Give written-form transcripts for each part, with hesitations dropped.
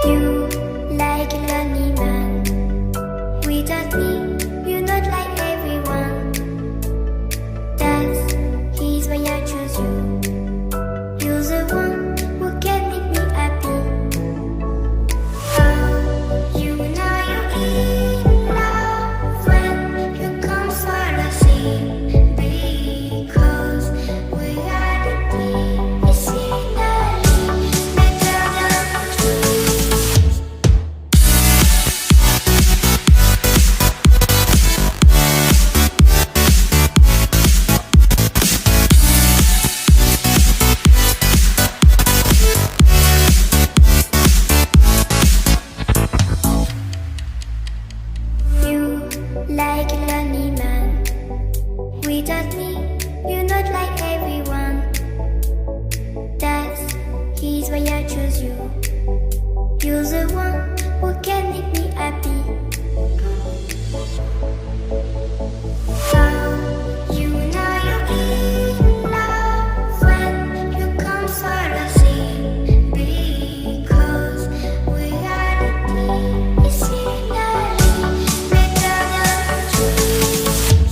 You like a lonely man. Without me, you're not like everyone. That's why I choose you. You're the one who can make me happy. Oh, you know you're in love when you come for the sea. Because we are the scenery better than trees. You like a lonely man. Without me, you're not like everyone. That's why I choose you. You're the one who can make me happy. Oh, you know you're in love when you come for the sea. Because we are the scenery better than trees.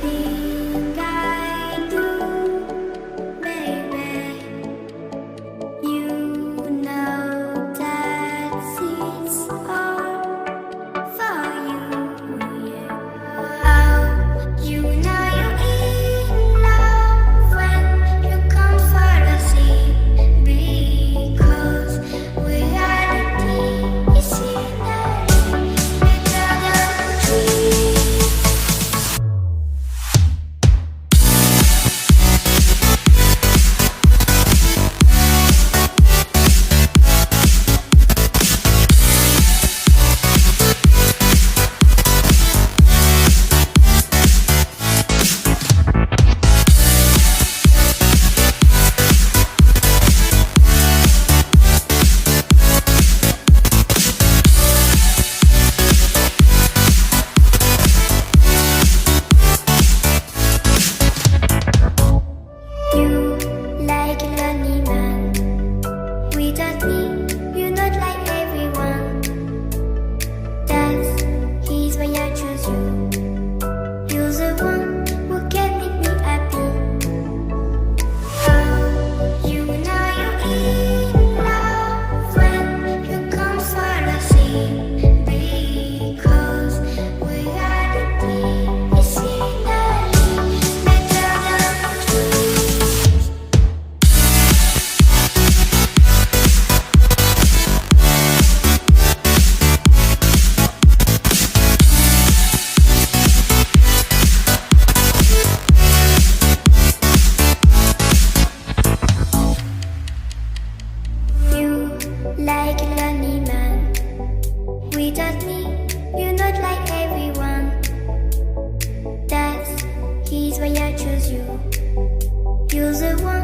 Everything I do, baby, you know that it's all for you, yeah. Oh, you know you're in love when you come for the sea. Because we are the scenery better than trees. You like a lonely man. Without me, you're not like everyone. That's why I choose you. You're the one who can make me happy. Oh, you know you're in love when you come for the sea. Because we are the scenery better than trees. You like a lonely man. Without me, you're not like everyone. That's why I choose you. You're the one